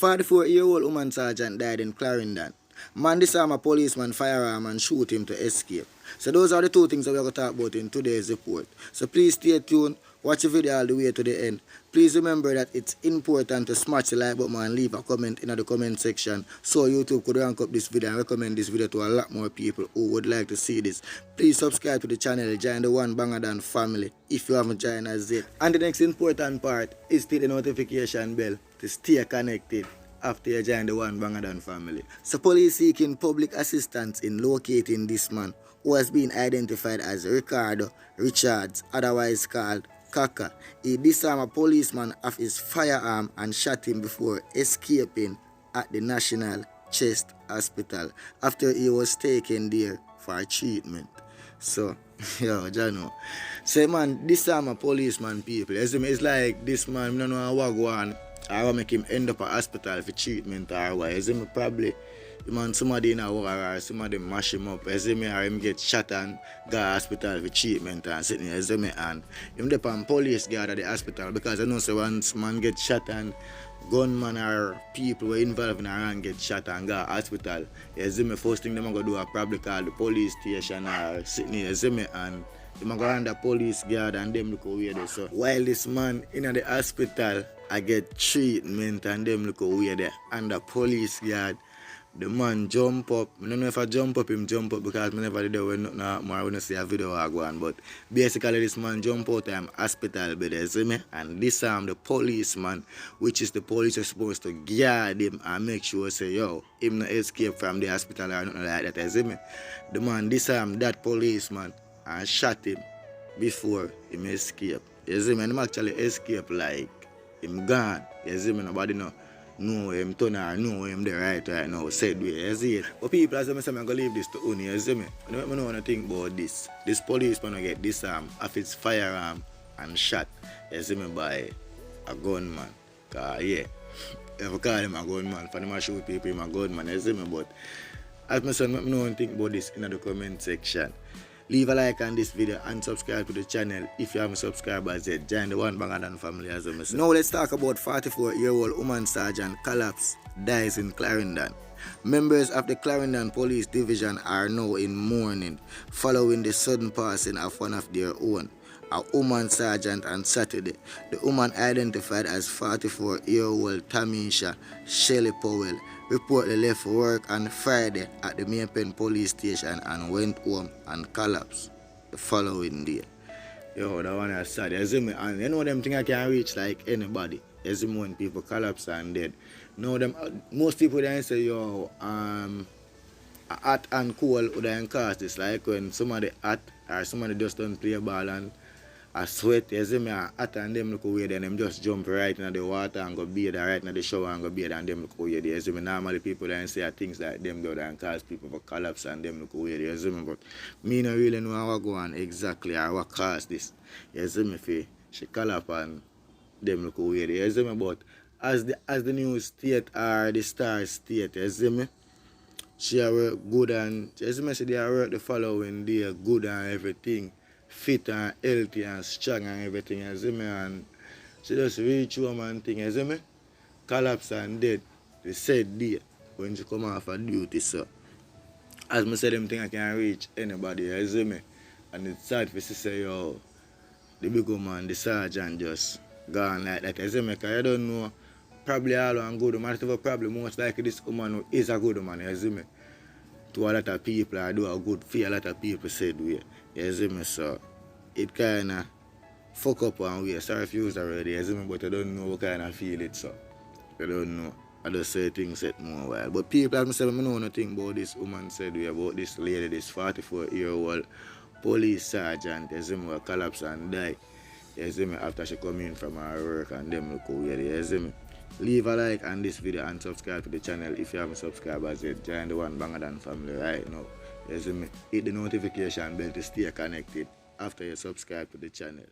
44-year-old woman sergeant died in Clarendon. Man disarm a policeman firearm and shoot him to escape. So those are the two things that we're going to talk about in today's report. So please stay tuned, watch the video all the way to the end. Please remember that it's important to smash the like button and leave a comment in the comment section so YouTube could rank up this video and recommend this video to a lot more people who would like to see this. Please subscribe to the channel, join the One Bangadan family if you haven't joined us yet. And the next important part is to hit the notification bell to stay connected after you join the One Bangadan family. So police seeking public assistance in locating this man who has been identified as Ricardo Richards, otherwise called Kaka. He disarmed a policeman of his firearm and shot him before escaping at the National Chest Hospital after he was taken there for treatment. So, yo, Jano. Say, man, disarm a policeman, people. It's like this man, I don't know what go on. I will make him end up at hospital for treatment or what. Probably man somebody in a war or somebody mash him up, or him get shot and go to hospital for treatment and sitting here, and him depend police guard at the hospital because I know so once man get shot and gunman or people were involved in a get shot and go to hospital, first thing them gonna do are probably call the police station or sitting here, and them go under police guard and them look weird. So while this man in the hospital I get treatment and them look weird under police guard, the man jump up. I don't know if I jump up, him jump up because I never did it when nothing more when I see a video I go on. But basically this man jump out of hospital bed, and disarm the policeman, which is the police are supposed to guard him and make sure say, yo, him not escape from the hospital or nothing like that, The man disarmed that policeman and shot him before him escape. Him actually escape like him gone. Nobody know him turn or know him there right now, said way, you see it. But people as I say, I'm going to leave this to Uni, you see me. I don't know what to think about this. This policeman will get disarmed of his firearm and shot, you see me, by a gunman. Cause yeah, if I call him a gunman, for them to shoot people, him a gunman, you see me. But as my son, I don't know what to think about this in the comment section. Leave a like on this video and subscribe to the channel if you haven't subscribed as yet. Join the One Bangadan family as I say. Now let's talk about 44-year-old woman sergeant collapse dies in Clarendon. Members of the Clarendon Police Division are now in mourning following the sudden passing of one of their own, a woman sergeant, on Saturday. The woman, identified as 44-year-old Tamisha Shelley Powell, reportedly left work on Friday at the Main Pen police station and went home and collapsed the following day. Yo, that one is sad. You see me? And you know them thing I can reach like anybody. You see me when people collapse and dead. Now them most people then say, yo, hot and cold would then cause this. Like when somebody hot or somebody just don't play ball and I sweat, you see me, hot and them look weird and them just jump right into the water and go bathe, right in the shower and go bathe and them look weird. You see me, normally people then say things like them go and cause people to collapse and them look weird, you see me, but me not really know what go on exactly or what caused this. You see me, she collapse and them look weird, you see me, but as the news state or the star state, you see me, she work good and, you see me, she work the following day good and everything. Fit and healthy and strong and everything, you see me, and she just reach home and thing, you see me, collapse and dead the said day when she come off of duty. So as I said, them thing I can reach anybody, you see me, and it's sad for she say, yo, the big woman, the sergeant just gone like that, you see me, because you don't know, probably all one good woman, probably most likely this woman is a good woman, you see me, to a lot of people, I do a good feel, a lot of people said we. You see me, so it kinda fuck up one way. Sorry if you was already, you see me, but I don't know what kind of feel it, so I don't know. I just say things set more while. But people as I say, I know nothing about this woman said we about this lady, this 44-year-old police sergeant, you see me, who collapse and die. You see me, after she come in from her work and them look weird, you see me. Leave a like on this video and subscribe to the channel if you haven't subscribed as yet. Join the One Bangadan family right now. You see me, hit the notification bell to stay connected after you subscribe to the channel.